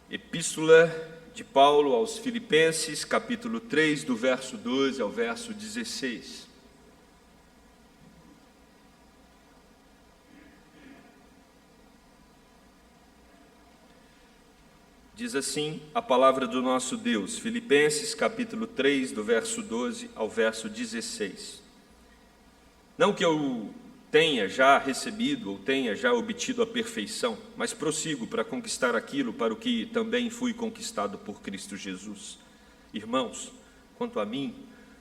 Epístola de Paulo aos Filipenses, capítulo 3, do verso 12 ao verso 16. Diz assim a palavra do nosso Deus, Filipenses, capítulo 3, do verso 12 ao verso 16. Não que eu tenha já recebido ou tenha já obtido a perfeição, mas prossigo para conquistar aquilo para o que também fui conquistado por Cristo Jesus. Irmãos, quanto a mim,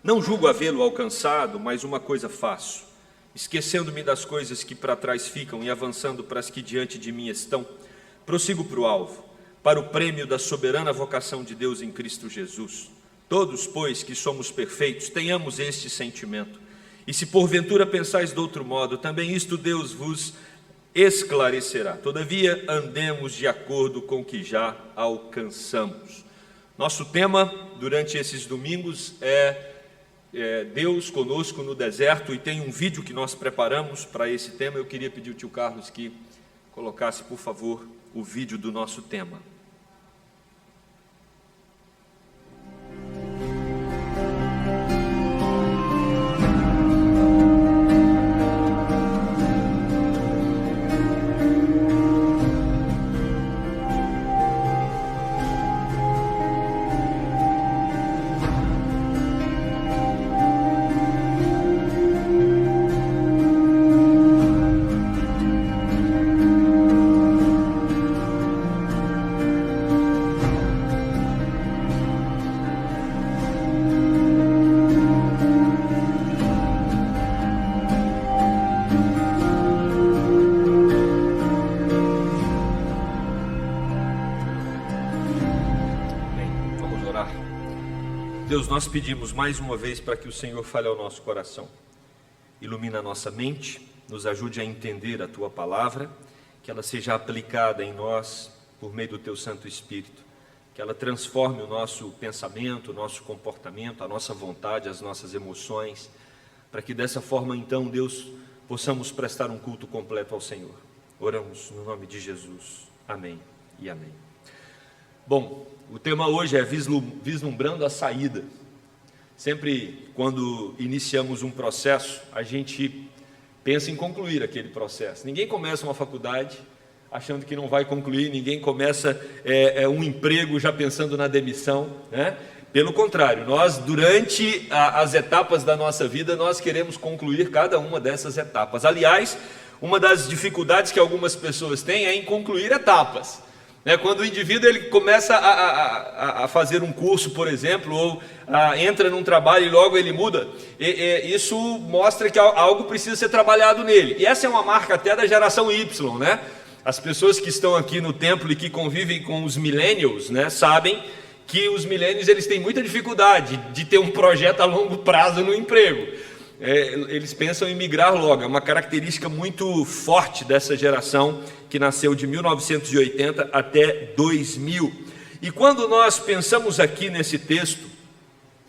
não julgo havê-lo alcançado, mas uma coisa faço, esquecendo-me das coisas que para trás ficam e avançando para as que diante de mim estão, prossigo para o alvo, para o prêmio da soberana vocação de Deus em Cristo Jesus. Todos, pois, que somos perfeitos, tenhamos este sentimento. E se porventura pensais de outro modo, também isto Deus vos esclarecerá. Todavia, andemos de acordo com o que já alcançamos. Nosso tema durante esses domingos é Deus conosco no deserto, e tem um vídeo que nós preparamos para esse tema. Eu queria pedir ao tio Carlos que colocasse, por favor, o vídeo do nosso tema. Deus, nós pedimos mais uma vez para que o Senhor fale ao nosso coração, ilumine a nossa mente, nos ajude a entender a Tua palavra, que ela seja aplicada em nós por meio do Teu Santo Espírito, que ela transforme o nosso pensamento, o nosso comportamento, a nossa vontade, as nossas emoções, para que dessa forma então, Deus, possamos prestar um culto completo ao Senhor. Oramos no nome de Jesus. Amém e amém. Bom, o tema hoje é vislumbrando a saída. Sempre quando iniciamos um processo, a gente pensa em concluir aquele processo. Ninguém começa uma faculdade achando que não vai concluir, ninguém começa um emprego já pensando na demissão, né? Pelo contrário, nós durante as etapas da nossa vida, nós queremos concluir cada uma dessas etapas. Aliás, uma das dificuldades que algumas pessoas têm é em concluir etapas. Quando o indivíduo ele começa a fazer um curso, por exemplo, ou entra num trabalho e logo ele muda, isso mostra que algo precisa ser trabalhado nele. E essa é uma marca até da geração Y, né? As pessoas que estão aqui no templo e que convivem com os millennials, né, sabem que os millennials eles têm muita dificuldade de ter um projeto a longo prazo no emprego. Eles pensam em migrar logo, é uma característica muito forte dessa geração que nasceu de 1980 até 2000. E quando nós pensamos aqui nesse texto,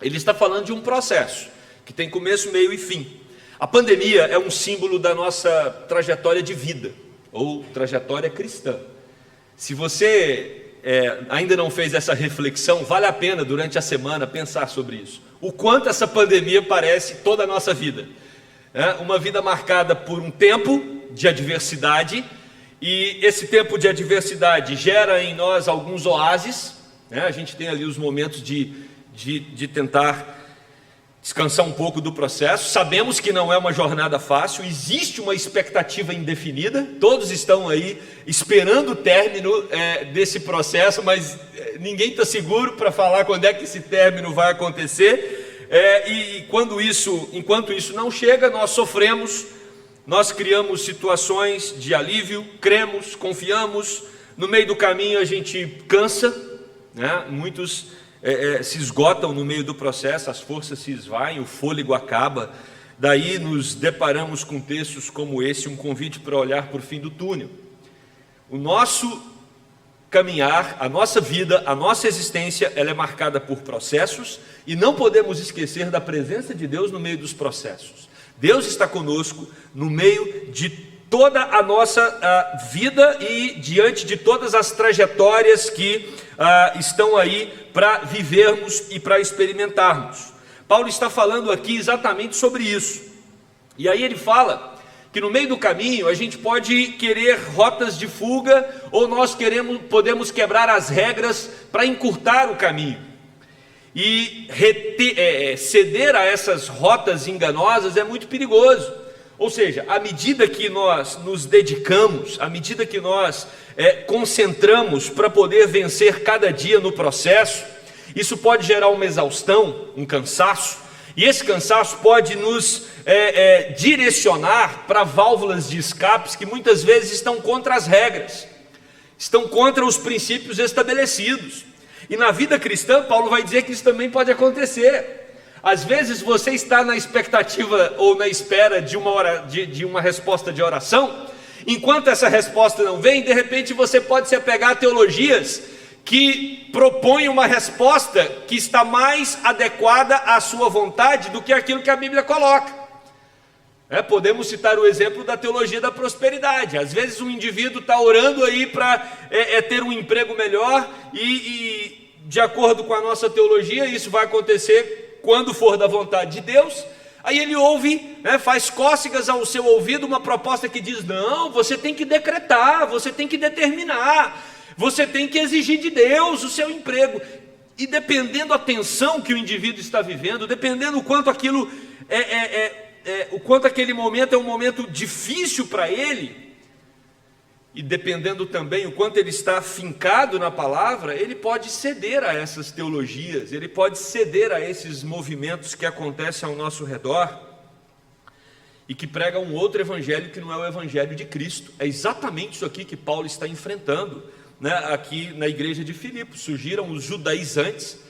ele está falando de um processo que tem começo, meio e fim. A pandemia é um símbolo da nossa trajetória de vida, ou trajetória cristã. Se você ainda não fez essa reflexão, vale a pena durante a semana pensar sobre isso. O quanto essa pandemia parece toda a nossa vida. Uma vida marcada por um tempo de adversidade, e esse tempo de adversidade gera em nós alguns oásis, né? A gente tem ali os momentos de tentar descansar um pouco do processo. Sabemos que não é uma jornada fácil, existe uma expectativa indefinida, todos estão aí esperando o término desse processo, mas ninguém está seguro para falar quando é que esse término vai acontecer, e enquanto isso não chega, nós sofremos, nós criamos situações de alívio, cremos, confiamos, no meio do caminho a gente cansa, né? Muitos se esgotam no meio do processo, as forças se esvaem, o fôlego acaba. Daí nos deparamos com textos como esse, um convite para olhar por fim do túnel. O nosso caminhar, a nossa vida, a nossa existência, ela é marcada por processos, e não podemos esquecer da presença de Deus no meio dos processos. Deus está conosco no meio de toda a nossa vida e diante de todas as trajetórias que estão aí para vivermos e para experimentarmos. Paulo está falando aqui exatamente sobre isso. E aí ele fala que no meio do caminho a gente pode querer rotas de fuga, ou nós podemos quebrar as regras para encurtar o caminho. E ceder a essas rotas enganosas é muito perigoso. Ou seja, à medida que nós nos dedicamos, à medida que nós concentramos para poder vencer cada dia no processo, isso pode gerar uma exaustão, um cansaço, e esse cansaço pode nos direcionar para válvulas de escapes que muitas vezes estão contra as regras, estão contra os princípios estabelecidos. E na vida cristã, Paulo vai dizer que isso também pode acontecer. Às vezes você está na expectativa ou na espera de uma resposta de oração. Enquanto essa resposta não vem, de repente você pode se apegar a teologias que propõem uma resposta que está mais adequada à sua vontade do que aquilo que a Bíblia coloca. Podemos citar o exemplo da teologia da prosperidade. Às vezes um indivíduo está orando aí para ter um emprego melhor e de acordo com a nossa teologia, isso vai acontecer quando for da vontade de Deus. Aí ele ouve, faz cócegas ao seu ouvido uma proposta que diz: não, você tem que decretar, você tem que determinar, você tem que exigir de Deus o seu emprego. E dependendo da tensão que o indivíduo está vivendo, dependendo o quanto aquilo o quanto aquele momento é um momento difícil para ele, e dependendo também o quanto ele está afincado na palavra, ele pode ceder a essas teologias, ele pode ceder a esses movimentos que acontecem ao nosso redor e que pregam um outro evangelho que não é o evangelho de Cristo. É exatamente isso aqui que Paulo está enfrentando, aqui na igreja de Filipos. Surgiram os judaizantes,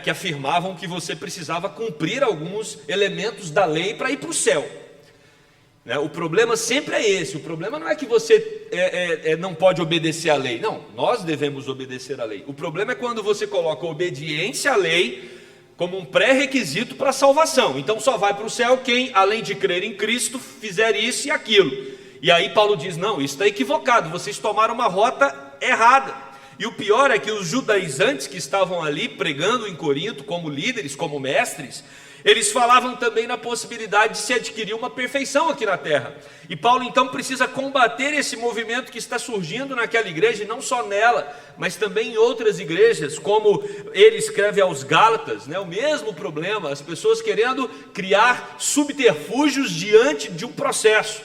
que afirmavam que você precisava cumprir alguns elementos da lei para ir para o céu. O problema sempre é esse. O problema não é que você não pode obedecer à lei. Não, nós devemos obedecer à lei. O problema é quando você coloca a obediência à lei como um pré-requisito para a salvação. Então só vai para o céu quem, além de crer em Cristo, fizer isso e aquilo. E aí Paulo diz: não, isso está equivocado, vocês tomaram uma rota errada. E o pior é que os judaizantes que estavam ali pregando em Corinto como líderes, como mestres, eles falavam também na possibilidade de se adquirir uma perfeição aqui na terra. E Paulo então precisa combater esse movimento que está surgindo naquela igreja, e não só nela, mas também em outras igrejas, como ele escreve aos Gálatas, o mesmo problema, as pessoas querendo criar subterfúgios diante de um processo.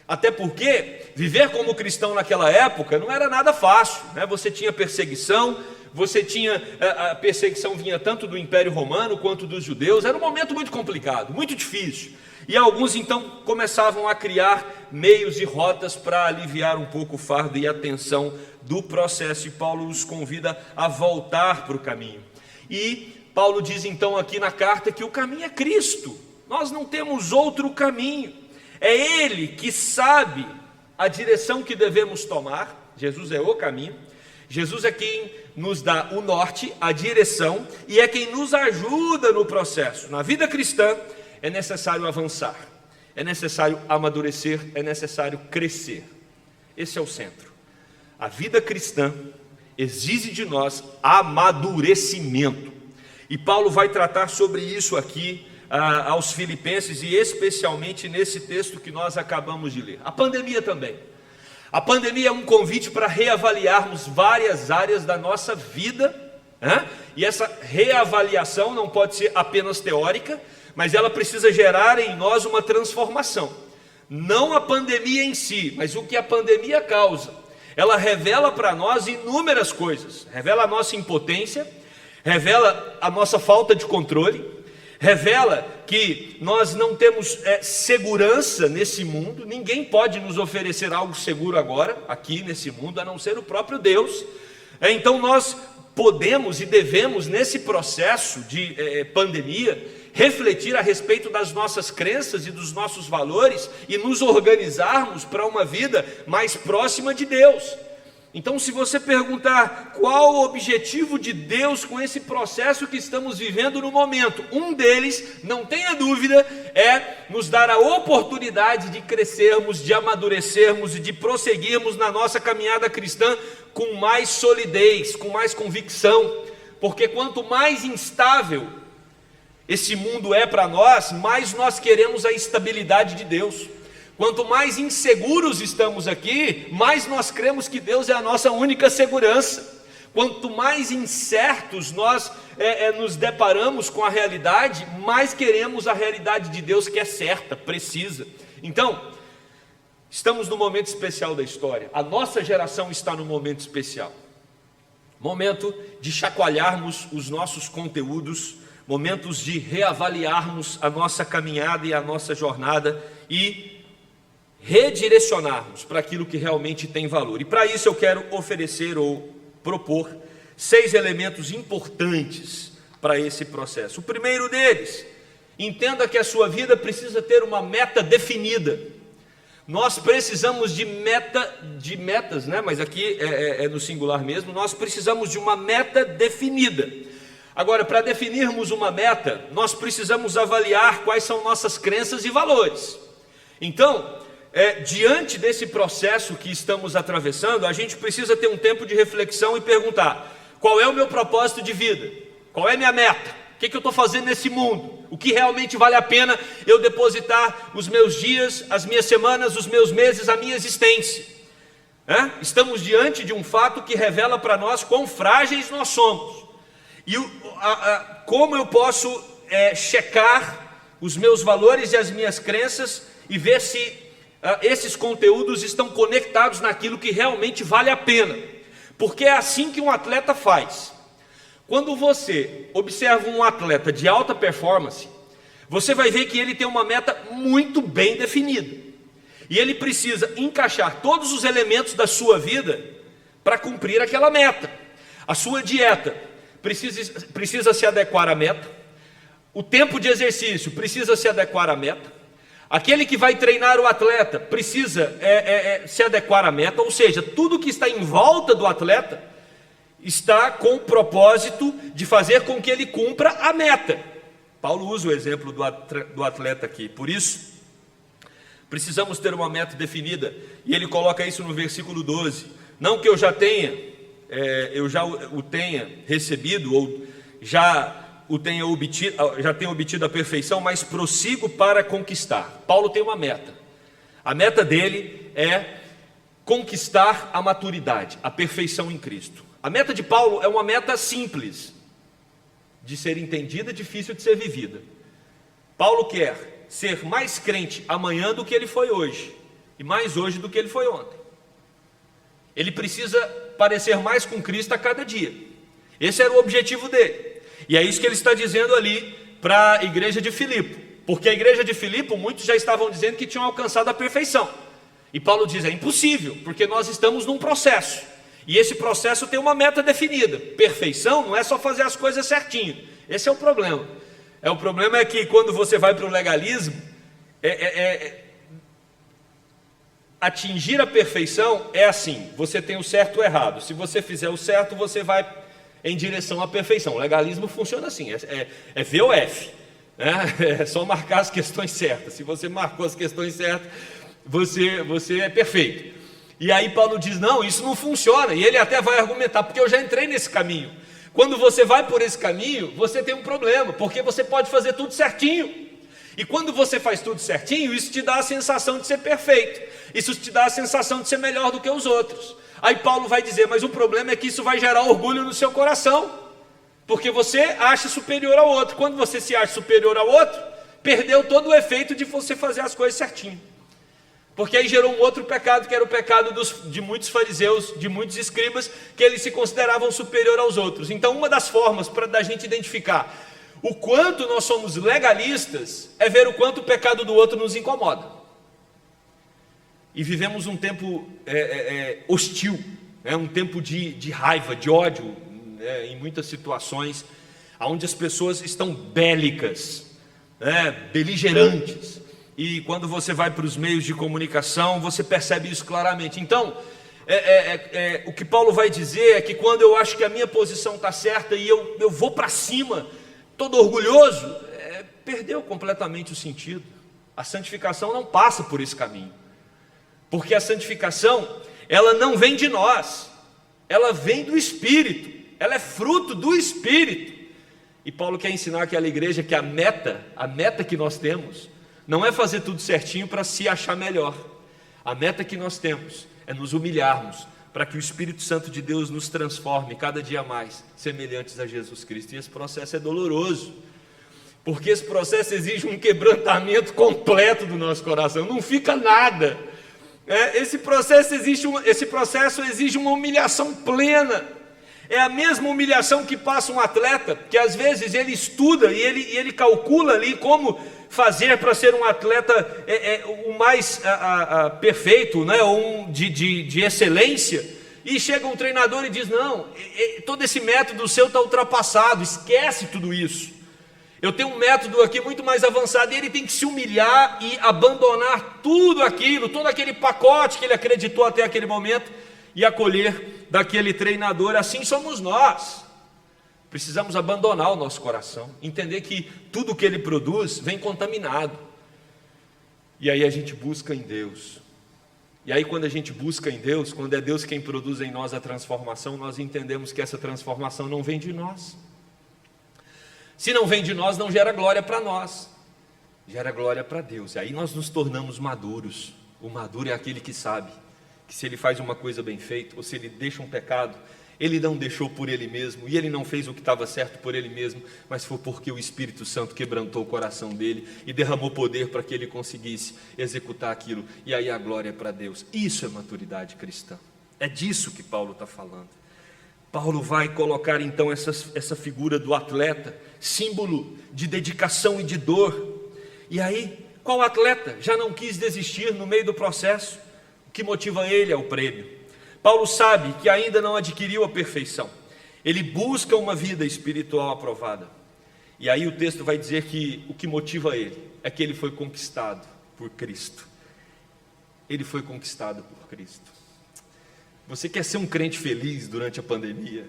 Até porque viver como cristão naquela época não era nada fácil, Você tinha perseguição, a perseguição vinha tanto do Império Romano quanto dos judeus. Era um momento muito complicado, muito difícil. E alguns então começavam a criar meios e rotas para aliviar um pouco o fardo e a tensão do processo. E Paulo os convida a voltar para o caminho. E Paulo diz então aqui na carta que o caminho é Cristo. Nós não temos outro caminho. É Ele que sabe a direção que devemos tomar. Jesus é o caminho. Jesus é quem nos dá o norte, a direção, e é quem nos ajuda no processo. Na vida cristã é necessário avançar, é necessário amadurecer, é necessário crescer. Esse é o centro. A vida cristã exige de nós amadurecimento. E Paulo vai tratar sobre isso aqui aos filipenses, e especialmente nesse texto que nós acabamos de ler. A pandemia também. A pandemia é um convite para reavaliarmos várias áreas da nossa vida, e essa reavaliação não pode ser apenas teórica, mas ela precisa gerar em nós uma transformação. Não a pandemia em si, mas o que a pandemia causa. Ela revela para nós inúmeras coisas. Revela a nossa impotência, revela a nossa falta de controle, revela que nós não temos segurança nesse mundo. Ninguém pode nos oferecer algo seguro agora, aqui nesse mundo, a não ser o próprio Deus. Então nós podemos e devemos, nesse processo de pandemia, refletir a respeito das nossas crenças e dos nossos valores e nos organizarmos para uma vida mais próxima de Deus. Então, se você perguntar qual o objetivo de Deus com esse processo que estamos vivendo no momento, um deles, não tenha dúvida, é nos dar a oportunidade de crescermos, de amadurecermos e de prosseguirmos na nossa caminhada cristã com mais solidez, com mais convicção, porque quanto mais instável esse mundo é para nós, mais nós queremos a estabilidade de Deus. Quanto mais inseguros estamos aqui, mais nós cremos que Deus é a nossa única segurança. Quanto mais incertos nós nos deparamos com a realidade, mais queremos a realidade de Deus, que é certa, precisa. Então, estamos no momento especial da história. A nossa geração está no momento especial. Momento de chacoalharmos os nossos conteúdos, momentos de reavaliarmos a nossa caminhada e a nossa jornada e redirecionarmos para aquilo que realmente tem valor. E para isso eu quero oferecer ou propor 6 elementos importantes para esse processo. O primeiro deles, entenda que a sua vida precisa ter uma meta definida. Nós precisamos de metas, né? Mas aqui é no singular mesmo. Nós precisamos de uma meta definida. Agora, para definirmos uma meta, nós precisamos avaliar quais são nossas crenças e valores. Então, diante desse processo que estamos atravessando, a gente precisa ter um tempo de reflexão e perguntar: qual é o meu propósito de vida? Qual é a minha meta? O que eu estou fazendo nesse mundo? O que realmente vale a pena eu depositar os meus dias, as minhas semanas, os meus meses, a minha existência? Estamos diante de um fato que revela para nós quão frágeis nós somos. E como eu posso checar os meus valores e as minhas crenças e ver se esses conteúdos estão conectados naquilo que realmente vale a pena? Porque é assim que um atleta faz. Quando você observa um atleta de alta performance, você vai ver que ele tem uma meta muito bem definida, e ele precisa encaixar todos os elementos da sua vida para cumprir aquela meta. A sua dieta precisa se adequar à meta, o tempo de exercício precisa se adequar à meta, aquele que vai treinar o atleta precisa se adequar à meta, ou seja, tudo que está em volta do atleta está com o propósito de fazer com que ele cumpra a meta. Paulo usa o exemplo do atleta aqui. Por isso, precisamos ter uma meta definida, e ele coloca isso no versículo 12. Não que eu já o tenha recebido, ou já tenha obtido a perfeição, mas prossigo para conquistar. Paulo tem uma meta. A meta dele é conquistar a maturidade, a perfeição em Cristo. A meta de Paulo é uma meta simples de ser entendida, difícil de ser vivida. Paulo quer ser mais crente amanhã do que ele foi hoje, e mais hoje do que ele foi ontem. Ele precisa parecer mais com Cristo a cada dia. Esse era o objetivo dele. E é isso que ele está dizendo ali para a igreja de Filipe. Porque a igreja de Filipe, muitos já estavam dizendo que tinham alcançado a perfeição. E Paulo diz: é impossível, porque nós estamos num processo. E esse processo tem uma meta definida. Perfeição não é só fazer as coisas certinho. Esse é o problema. O problema é que quando você vai para o legalismo, atingir a perfeição é assim: você tem o certo e o errado. Se você fizer o certo, você vai em direção à perfeição. O legalismo funciona assim, é V ou F, né? É só marcar as questões certas. Se você marcou as questões certas, você é perfeito. E aí Paulo diz: não, isso não funciona. E ele até vai argumentar: porque eu já entrei nesse caminho. Quando você vai por esse caminho, você tem um problema, porque você pode fazer tudo certinho. E quando você faz tudo certinho, isso te dá a sensação de ser perfeito. Isso te dá a sensação de ser melhor do que os outros. Aí Paulo vai dizer: mas o problema é que isso vai gerar orgulho no seu coração, porque você acha superior ao outro. Quando você se acha superior ao outro, perdeu todo o efeito de você fazer as coisas certinho. Porque aí gerou um outro pecado, que era o pecado de muitos fariseus, de muitos escribas, que eles se consideravam superior aos outros. Então, uma das formas da gente identificar o quanto nós somos legalistas é ver o quanto o pecado do outro nos incomoda. E vivemos um tempo hostil, um tempo de raiva, de ódio, em muitas situações, onde as pessoas estão bélicas, beligerantes. E quando você vai para os meios de comunicação, você percebe isso claramente. Então, o que Paulo vai dizer é que quando eu acho que a minha posição está certa e eu vou para cima, todo orgulhoso, perdeu completamente o sentido. A santificação não passa por esse caminho, porque a santificação, ela não vem de nós, ela vem do Espírito, ela é fruto do Espírito. E Paulo quer ensinar aquela igreja que a meta que nós temos, não é fazer tudo certinho para se achar melhor. A meta que nós temos é nos humilharmos, para que o Espírito Santo de Deus nos transforme cada dia mais semelhantes a Jesus Cristo. E esse processo é doloroso, porque esse processo exige um quebrantamento completo do nosso coração, não fica nada. Esse processo exige uma humilhação plena. É a mesma humilhação que passa um atleta, que às vezes ele estuda e ele calcula ali como fazer para ser um atleta o mais perfeito, né? de excelência, e chega um treinador e diz: não, todo esse método seu está ultrapassado, esquece tudo isso. Eu tenho um método aqui muito mais avançado. E ele tem que se humilhar e abandonar tudo aquilo, todo aquele pacote que ele acreditou até aquele momento, e acolher daquele treinador. Assim somos nós. Precisamos abandonar o nosso coração, entender que tudo que ele produz vem contaminado. E aí a gente busca em Deus. E aí quando a gente busca em Deus, quando é Deus quem produz em nós a transformação, nós entendemos que essa transformação não vem de nós. Se não vem de nós, não gera glória para nós, gera glória para Deus. E aí nós nos tornamos maduros. O maduro é aquele que sabe que se ele faz uma coisa bem feita, ou se ele deixa um pecado, ele não deixou por ele mesmo, e ele não fez o que estava certo por ele mesmo, mas foi porque o Espírito Santo quebrantou o coração dele e derramou poder para que ele conseguisse executar aquilo. E aí a glória é para Deus. Isso é maturidade cristã. É disso que Paulo está falando. Paulo vai colocar então essa figura do atleta, símbolo de dedicação e de dor. E aí, qual atleta já não quis desistir no meio do processo? O que motiva ele é o prêmio. Paulo sabe que ainda não adquiriu a perfeição. Ele busca uma vida espiritual aprovada. E aí o texto vai dizer que o que motiva ele é que ele foi conquistado por Cristo. Ele foi conquistado por Cristo. Você quer ser um crente feliz durante a pandemia?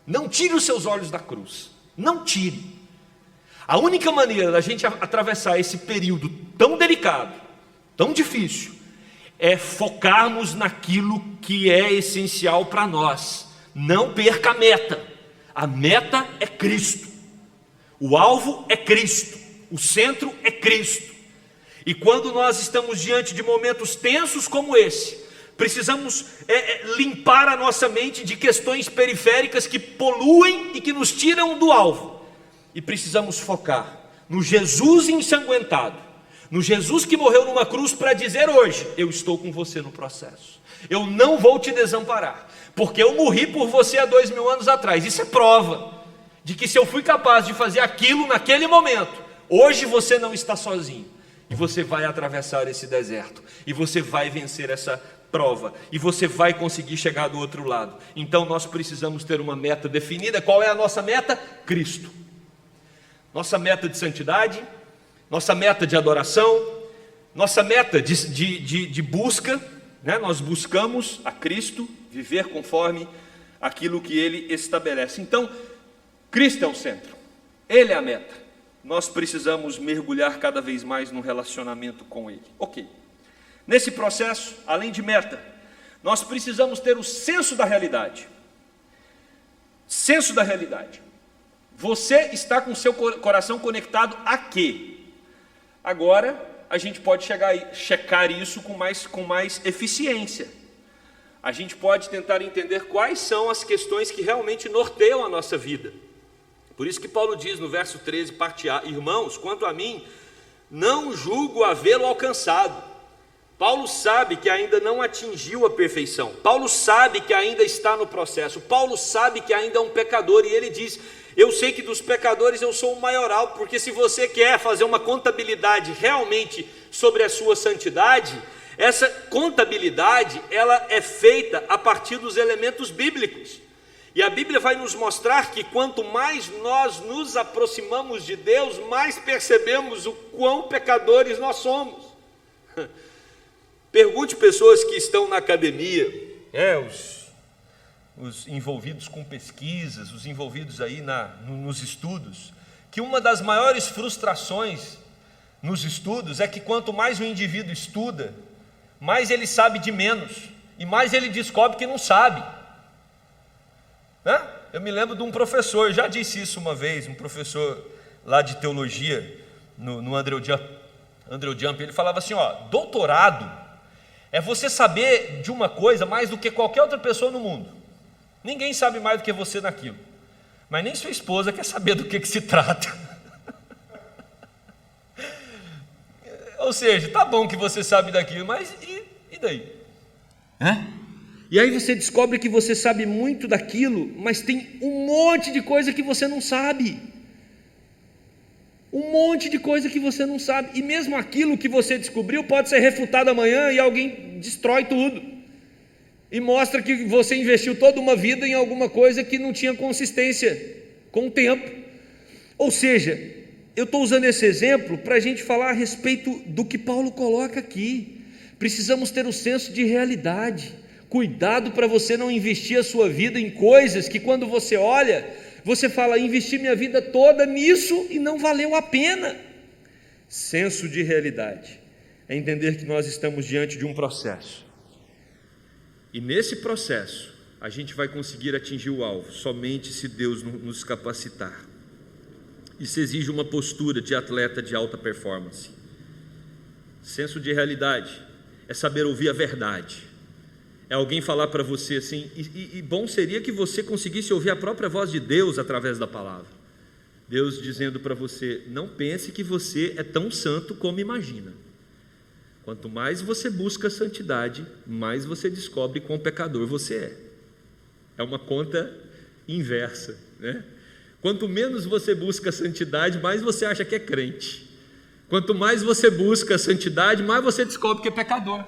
Não tire os seus olhos da cruz. Não tire. A única maneira da gente atravessar esse período tão delicado, tão difícil, é focarmos naquilo que é essencial para nós. Não perca a meta. A meta é Cristo. O alvo é Cristo. O centro é Cristo. E quando nós estamos diante de momentos tensos como esse, precisamos limpar a nossa mente de questões periféricas que poluem e que nos tiram do alvo. E precisamos focar no Jesus ensanguentado, no Jesus que morreu numa cruz para dizer hoje: eu estou com você no processo, eu não vou te desamparar, porque eu morri por você há 2000 anos atrás. Isso é prova de que se eu fui capaz de fazer aquilo naquele momento, hoje você não está sozinho, e você vai atravessar esse deserto, e você vai vencer essa prova, e você vai conseguir chegar do outro lado. Então nós precisamos ter uma meta definida. Qual é a nossa meta? Cristo. Nossa meta de santidade, nossa meta de adoração, nossa meta de busca, né? Nós buscamos a Cristo, viver conforme aquilo que Ele estabelece. Então, Cristo é o centro, Ele é a meta. Nós precisamos mergulhar cada vez mais no relacionamento com Ele. Ok. Nesse processo, além de meta, nós precisamos ter o senso da realidade. Senso da realidade. Você está com o seu coração conectado a quê? Agora, a gente pode checar isso com mais eficiência. A gente pode tentar entender quais são as questões que realmente norteiam a nossa vida. Por isso que Paulo diz no verso 13, parte A: irmãos, quanto a mim, não julgo havê-lo alcançado. Paulo sabe que ainda não atingiu a perfeição. Paulo sabe que ainda está no processo. Paulo sabe que ainda é um pecador. E ele diz: eu sei que dos pecadores eu sou o maioral. Porque se você quer fazer uma contabilidade realmente sobre a sua santidade, essa contabilidade ela é feita a partir dos elementos bíblicos. E a Bíblia vai nos mostrar que quanto mais nós nos aproximamos de Deus, mais percebemos o quão pecadores nós somos. Pergunte pessoas que estão na academia, os envolvidos com pesquisas, os envolvidos aí nos estudos, que uma das maiores frustrações nos estudos é que quanto mais o indivíduo estuda, mais ele sabe de menos, e mais ele descobre que não sabe. Eu me lembro de um professor, eu já disse isso uma vez, um professor lá de teologia, no Andrew Jump, ele falava assim, doutorado é você saber de uma coisa mais do que qualquer outra pessoa no mundo. Ninguém sabe mais do que você naquilo, mas nem sua esposa quer saber do que se trata. Ou seja, tá bom que você sabe daquilo, mas e daí? E aí você descobre que você sabe muito daquilo, mas tem um monte de coisa que você não sabe. Um monte de coisa que você não sabe. E mesmo aquilo que você descobriu pode ser refutado amanhã e alguém destrói tudo. E mostra que você investiu toda uma vida em alguma coisa que não tinha consistência com o tempo. Ou seja, eu estou usando esse exemplo para a gente falar a respeito do que Paulo coloca aqui. Precisamos ter o senso de realidade. Cuidado para você não investir a sua vida em coisas que quando você olha, você fala, investi minha vida toda nisso e não valeu a pena. Senso de realidade é entender que nós estamos diante de um processo. E nesse processo, a gente vai conseguir atingir o alvo, somente se Deus nos capacitar. Isso exige uma postura de atleta de alta performance. Senso de realidade é saber ouvir a verdade. É alguém falar para você assim, e bom seria que você conseguisse ouvir a própria voz de Deus através da palavra. Deus dizendo para você, não pense que você é tão santo como imagina. Quanto mais você busca a santidade, mais você descobre quão pecador você é. É uma conta inversa, né? Quanto menos você busca a santidade, mais você acha que é crente. Quanto mais você busca a santidade, mais você descobre que é pecador.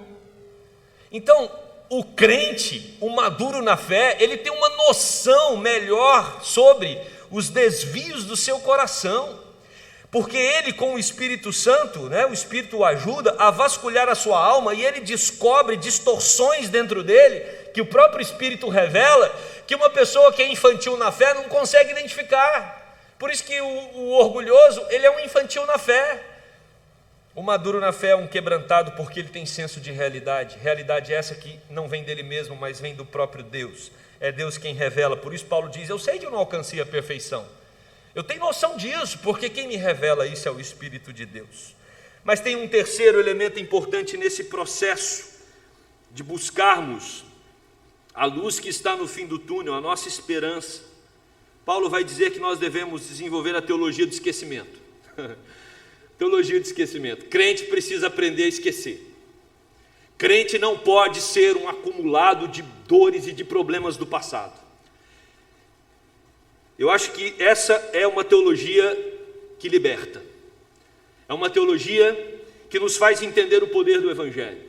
Então, o crente, o maduro na fé, ele tem uma noção melhor sobre os desvios do seu coração, porque ele, com o Espírito Santo, o Espírito o ajuda a vasculhar a sua alma, e ele descobre distorções dentro dele, que o próprio Espírito revela, que uma pessoa que é infantil na fé não consegue identificar. Por isso que o orgulhoso, ele é um infantil na fé. O maduro na fé é um quebrantado porque ele tem senso de realidade. Realidade essa que não vem dele mesmo, mas vem do próprio Deus. É Deus quem revela. Por isso Paulo diz, eu sei que eu não alcancei a perfeição. Eu tenho noção disso, porque quem me revela isso é o Espírito de Deus. Mas tem um terceiro elemento importante nesse processo de buscarmos a luz que está no fim do túnel, a nossa esperança. Paulo vai dizer que nós devemos desenvolver a teologia do esquecimento. Teologia de esquecimento. Crente precisa aprender a esquecer. Crente não pode ser um acumulado de dores e de problemas do passado. Eu acho que essa é uma teologia que liberta. É uma teologia que nos faz entender o poder do Evangelho.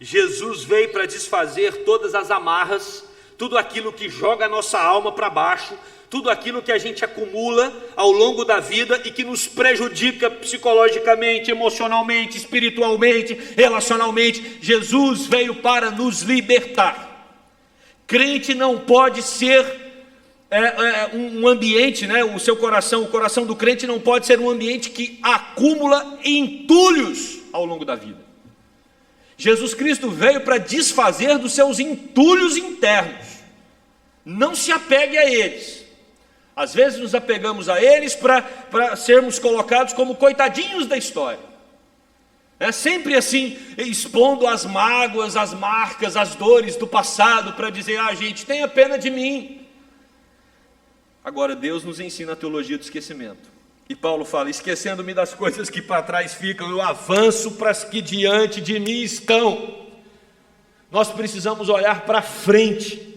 Jesus veio para desfazer todas as amarras, tudo aquilo que joga a nossa alma para baixo, tudo aquilo que a gente acumula ao longo da vida e que nos prejudica psicologicamente, emocionalmente, espiritualmente, relacionalmente. Jesus veio para nos libertar. Crente não pode ser um ambiente, o seu coração, o coração do crente não pode ser um ambiente que acumula entulhos ao longo da vida. Jesus Cristo veio para desfazer dos seus entulhos internos. Não se apegue a eles. Às vezes nos apegamos a eles para sermos colocados como coitadinhos da história. É sempre assim, expondo as mágoas, as marcas, as dores do passado, para dizer, gente, tenha pena de mim. Agora Deus nos ensina a teologia do esquecimento. E Paulo fala, esquecendo-me das coisas que para trás ficam, eu avanço para as que diante de mim estão. Nós precisamos olhar para frente.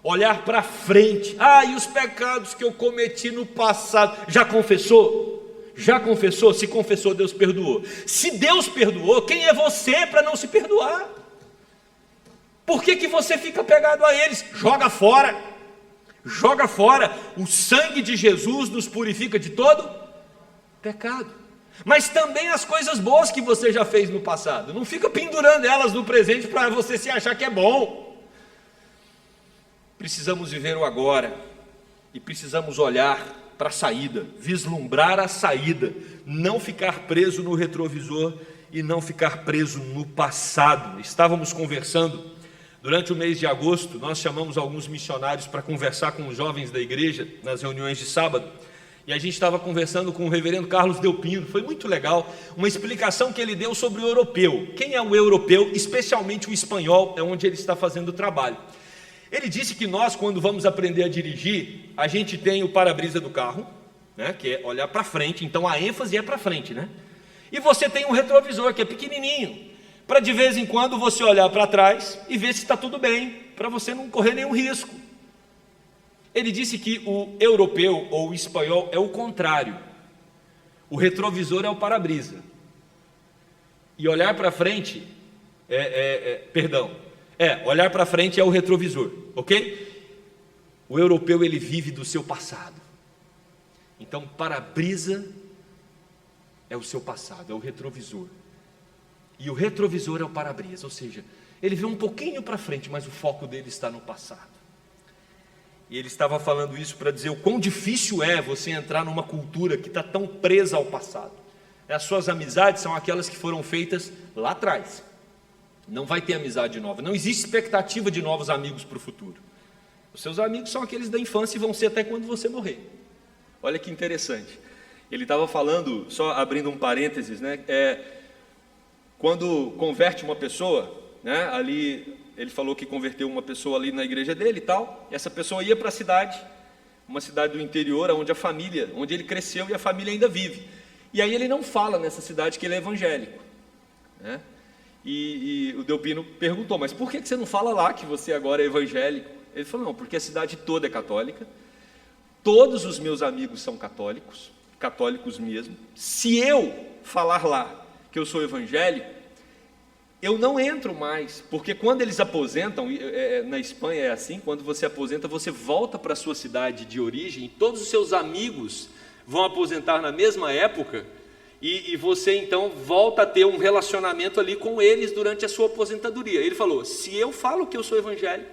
Olhar para frente. E os pecados que eu cometi no passado. Já confessou? Já confessou? Se confessou, Deus perdoou. Se Deus perdoou, quem é você para não se perdoar? Por que você fica pegado a eles? Joga fora. Joga fora. O sangue de Jesus nos purifica de todo pecado. Mas também as coisas boas que você já fez no passado. Não fica pendurando elas no presente para você se achar que é bom. Precisamos viver o agora e precisamos olhar para a saída, vislumbrar a saída, não ficar preso no retrovisor e não ficar preso no passado. Estávamos conversando durante o mês de agosto, nós chamamos alguns missionários para conversar com os jovens da igreja nas reuniões de sábado, e a gente estava conversando com o reverendo Carlos Delpino. Foi muito legal, uma explicação que ele deu sobre o europeu. Quem é o europeu? Especialmente o espanhol, é onde ele está fazendo o trabalho. Ele disse que nós, quando vamos aprender a dirigir, a gente tem o para-brisa do carro, né, que é olhar para frente, então a ênfase é para frente, né? E você tem um retrovisor que é pequenininho, para de vez em quando você olhar para trás e ver se está tudo bem, para você não correr nenhum risco. Ele disse que o europeu ou o espanhol é o contrário. O retrovisor é o para-brisa. E olhar para frente olhar para frente é o retrovisor, ok? O europeu, ele vive do seu passado. Então, para-brisa é o seu passado, é o retrovisor. E o retrovisor é o para-brisa, ou seja, ele vê um pouquinho para frente, mas o foco dele está no passado. E ele estava falando isso para dizer o quão difícil é você entrar numa cultura que está tão presa ao passado. As suas amizades são aquelas que foram feitas lá atrás. Não vai ter amizade nova, não existe expectativa de novos amigos para o futuro. Os seus amigos são aqueles da infância e vão ser até quando você morrer. Olha que interessante. Ele estava falando, só abrindo um parênteses, né? Quando converte uma pessoa, né? Ali ele falou que converteu uma pessoa ali na igreja dele e tal. E essa pessoa ia para a cidade, uma cidade do interior, onde ele cresceu e a família ainda vive. E aí ele não fala nessa cidade que ele é evangélico, né? E o Delpino perguntou: mas por que você não fala lá que você agora é evangélico? Ele falou: não, porque a cidade toda é católica, todos os meus amigos são católicos, católicos mesmo. Se eu falar lá que eu sou evangélico, eu não entro mais, porque quando eles aposentam, na Espanha é assim, quando você aposenta, você volta para a sua cidade de origem, e todos os seus amigos vão aposentar na mesma época, e você então volta a ter um relacionamento ali com eles durante a sua aposentadoria. Ele falou: se eu falo que eu sou evangélico,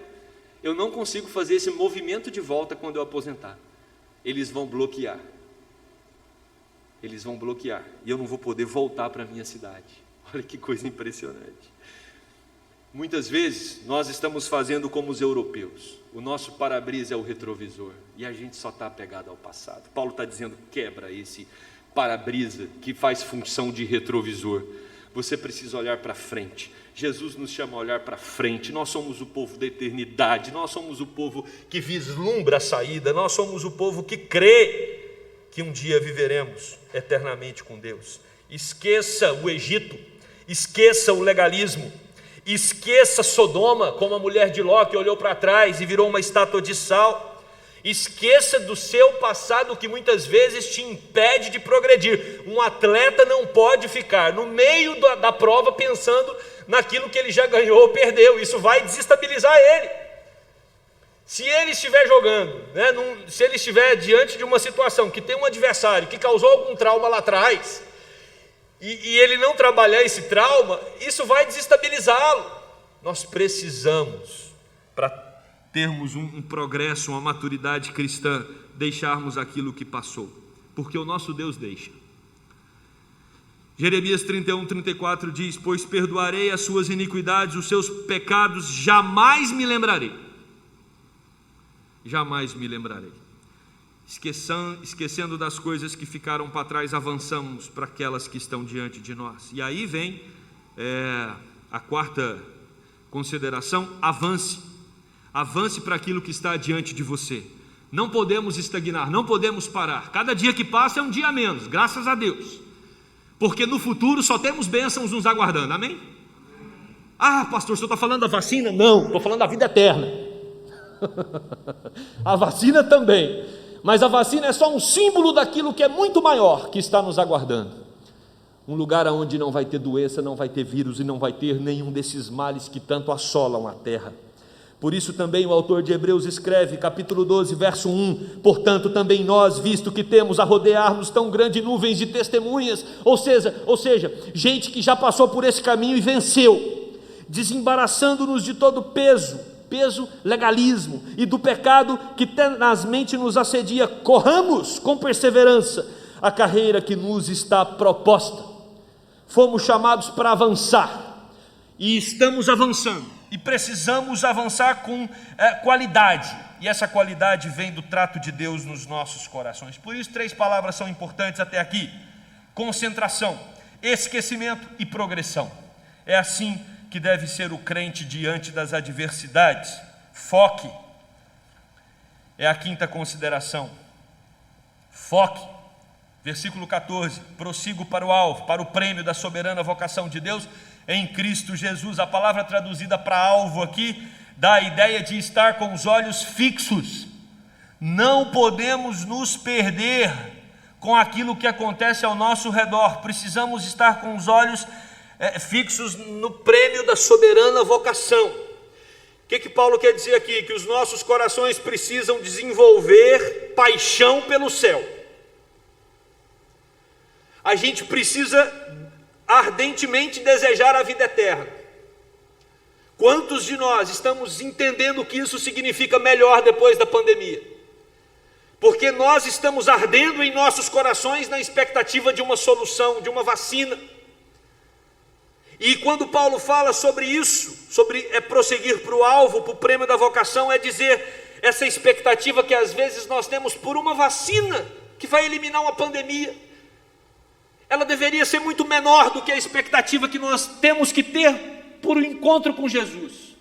eu não consigo fazer esse movimento de volta quando eu aposentar. Eles vão bloquear, e eu não vou poder voltar para a minha cidade. Olha que coisa impressionante. Muitas vezes nós estamos fazendo como os europeus. O nosso para-brisa é o retrovisor e a gente só está apegado ao passado. Paulo está dizendo: quebra esse para-brisa que faz função de retrovisor. Você precisa olhar para frente. Jesus nos chama a olhar para frente. Nós somos o povo da eternidade, nós somos o povo que vislumbra a saída, nós somos o povo que crê que um dia viveremos eternamente com Deus. Esqueça o Egito, esqueça o legalismo, esqueça Sodoma, como a mulher de Ló que olhou para trás e virou uma estátua de sal. Esqueça do seu passado que muitas vezes te impede de progredir. Um atleta não pode ficar no meio da prova pensando naquilo que ele já ganhou ou perdeu. Isso vai desestabilizar ele. Se ele estiver jogando, né, se ele estiver diante de uma situação que tem um adversário que causou algum trauma lá atrás, e ele não trabalhar esse trauma, isso vai desestabilizá-lo. Nós precisamos, para termos um progresso, uma maturidade cristã, deixarmos aquilo que passou, porque o nosso Deus deixa. Jeremias 31:34 diz: pois perdoarei as suas iniquidades, os seus pecados jamais me lembrarei. Jamais me lembrarei. Esquecendo das coisas que ficaram para trás, avançamos para aquelas que estão diante de nós. E aí vem a quarta consideração: avance para aquilo que está diante de você. Não podemos estagnar, não podemos parar. Cada dia que passa é um dia a menos, graças a Deus, porque no futuro só temos bênçãos nos aguardando, amém? Ah, pastor, o senhor está falando da vacina? Não, estou falando da vida eterna. A vacina também, mas a vacina é só um símbolo daquilo que é muito maior que está nos aguardando. Um lugar onde não vai ter doença, não vai ter vírus e não vai ter nenhum desses males que tanto assolam a terra. Por isso também o autor de Hebreus escreve, capítulo 12, verso 1: portanto também nós, visto que temos a rodear-nos tão grande nuvens de testemunhas, ou seja, gente que já passou por esse caminho e venceu, desembaraçando-nos de todo peso peso legalismo e do pecado que tenazmente nos assedia. Corramos com perseverança a carreira que nos está proposta. Fomos chamados para avançar e estamos avançando, e precisamos avançar com qualidade, e essa qualidade vem do trato de Deus nos nossos corações. Por isso 3 palavras são importantes até aqui: concentração, esquecimento e progressão. É assim que deve ser o crente diante das adversidades. Foque. É a 5ª consideração. Foque. Versículo 14: prossigo para o alvo, para o prêmio da soberana vocação de Deus em Cristo Jesus. A palavra traduzida para alvo aqui dá a ideia de estar com os olhos fixos. Não podemos nos perder com aquilo que acontece ao nosso redor. Precisamos estar com os olhos fixos no prêmio da soberana vocação. O que Paulo quer dizer aqui? Que os nossos corações precisam desenvolver paixão pelo céu. A gente precisa ardentemente desejar a vida eterna. Quantos de nós estamos entendendo o que isso significa melhor depois da pandemia? Porque nós estamos ardendo em nossos corações na expectativa de uma solução, de uma vacina. E quando Paulo fala sobre isso, sobre prosseguir para o alvo, para o prêmio da vocação, é dizer essa expectativa que às vezes nós temos por uma vacina que vai eliminar uma pandemia. Ela deveria ser muito menor do que a expectativa que nós temos que ter por um encontro com Jesus.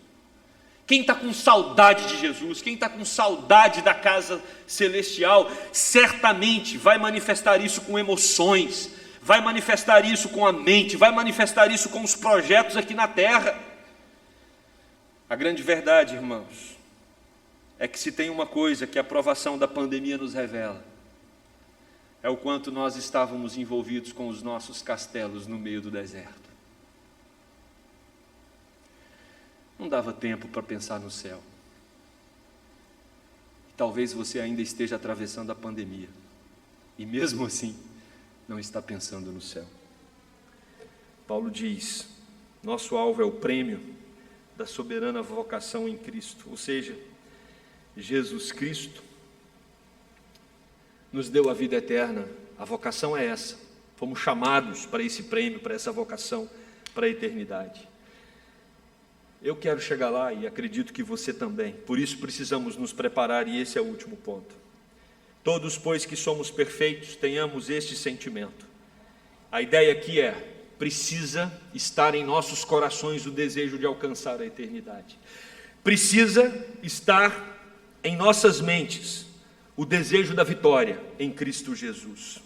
Quem está com saudade de Jesus, quem está com saudade da casa celestial, certamente vai manifestar isso com emoções, vai manifestar isso com a mente, vai manifestar isso com os projetos aqui na terra. A grande verdade, irmãos, é que se tem uma coisa que a provação da pandemia nos revela, é o quanto nós estávamos envolvidos com os nossos castelos no meio do deserto. Não dava tempo para pensar no céu. Talvez você ainda esteja atravessando a pandemia, e mesmo assim, não está pensando no céu. Paulo diz: nosso alvo é o prêmio da soberana vocação em Cristo, ou seja, Jesus Cristo nos deu a vida eterna. A vocação é essa. Fomos chamados para esse prêmio, para essa vocação, para a eternidade. Eu quero chegar lá e acredito que você também. Por isso precisamos nos preparar, e esse é o último ponto. Todos, pois, que somos perfeitos, tenhamos este sentimento. A ideia aqui precisa estar em nossos corações o desejo de alcançar a eternidade. Precisa estar em nossas mentes o desejo da vitória em Cristo Jesus.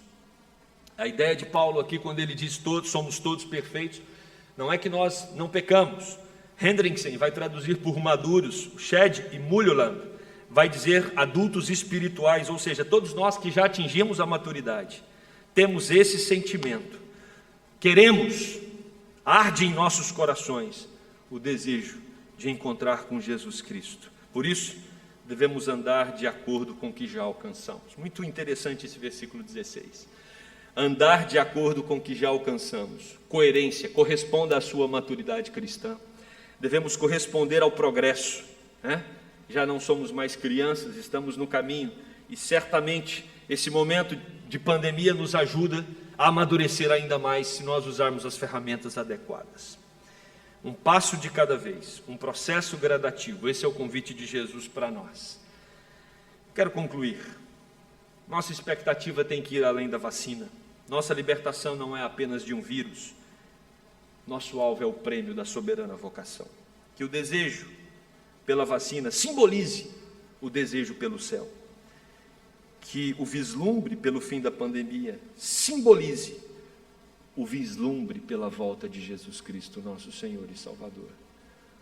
A ideia de Paulo aqui, quando ele diz todos, somos todos perfeitos, não é que nós não pecamos. Hendrickson vai traduzir por maduros, Shed e Mulholland vai dizer adultos espirituais, ou seja, todos nós que já atingimos a maturidade, temos esse sentimento, queremos, arde em nossos corações o desejo de encontrar com Jesus Cristo. Por isso, devemos andar de acordo com o que já alcançamos. Muito interessante esse versículo 16. Andar de acordo com o que já alcançamos. Coerência, corresponda à sua maturidade cristã. Devemos corresponder ao progresso, né? Já não somos mais crianças, estamos no caminho, e certamente esse momento de pandemia nos ajuda a amadurecer ainda mais se nós usarmos as ferramentas adequadas. Um passo de cada vez, um processo gradativo, esse é o convite de Jesus para nós. Quero concluir. Nossa expectativa tem que ir além da vacina. Nossa libertação não é apenas de um vírus. Nosso alvo é o prêmio da soberana vocação. Que o desejo pela vacina simbolize o desejo pelo céu. Que o vislumbre pelo fim da pandemia simbolize o vislumbre pela volta de Jesus Cristo, nosso Senhor e Salvador.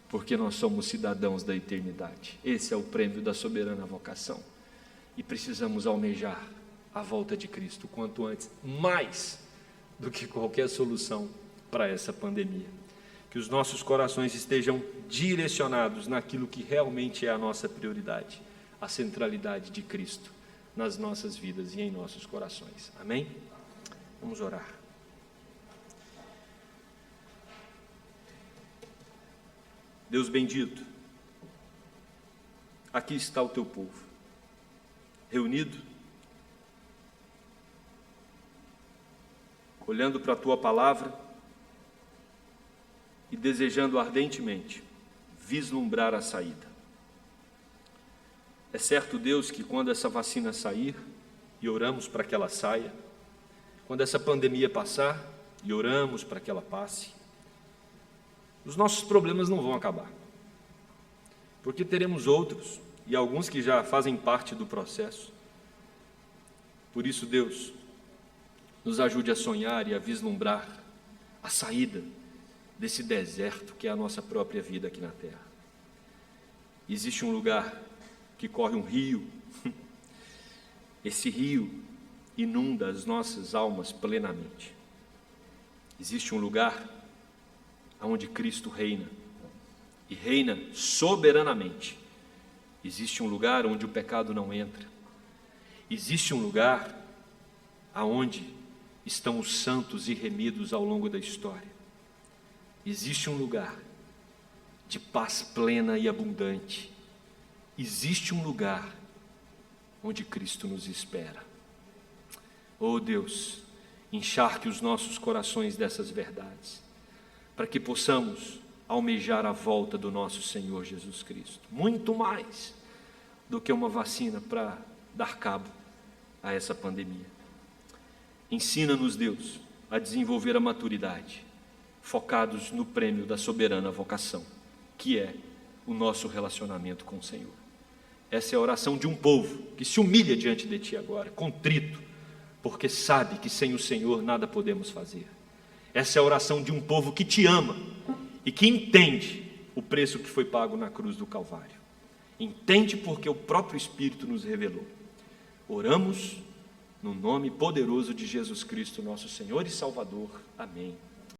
Porque nós somos cidadãos da eternidade. Esse é o prêmio da soberana vocação. E precisamos almejar a volta de Cristo quanto antes, mais do que qualquer solução para essa pandemia. Que os nossos corações estejam direcionados naquilo que realmente é a nossa prioridade, a centralidade de Cristo nas nossas vidas e em nossos corações. Amém? Vamos orar. Deus bendito, aqui está o teu povo, reunido, olhando para a tua palavra e desejando ardentemente vislumbrar a saída. É certo, Deus, que quando essa vacina sair, e oramos para que ela saia, quando essa pandemia passar, e oramos para que ela passe, os nossos problemas não vão acabar, porque teremos outros, e alguns que já fazem parte do processo. Por isso, Deus, nos ajude a sonhar e a vislumbrar a saída desse deserto que é a nossa própria vida aqui na terra. Existe um lugar que corre um rio, esse rio inunda as nossas almas plenamente. Existe um lugar onde Cristo reina, e reina soberanamente. Existe um lugar onde o pecado não entra. Existe um lugar aonde estão os santos e remidos ao longo da história. Existe um lugar de paz plena e abundante. Existe um lugar onde Cristo nos espera. Oh Deus, encharque os nossos corações dessas verdades, para que possamos almejar a volta do nosso Senhor Jesus Cristo, muito mais do que uma vacina para dar cabo a essa pandemia. Ensina-nos, Deus, a desenvolver a maturidade, focados no prêmio da soberana vocação, que é o nosso relacionamento com o Senhor. Essa é a oração de um povo que se humilha diante de Ti agora, contrito, porque sabe que sem o Senhor nada podemos fazer. Essa é a oração de um povo que Te ama e que entende o preço que foi pago na cruz do Calvário. Entende porque o próprio Espírito nos revelou. Oramos no nome poderoso de Jesus Cristo, nosso Senhor e Salvador. Amém.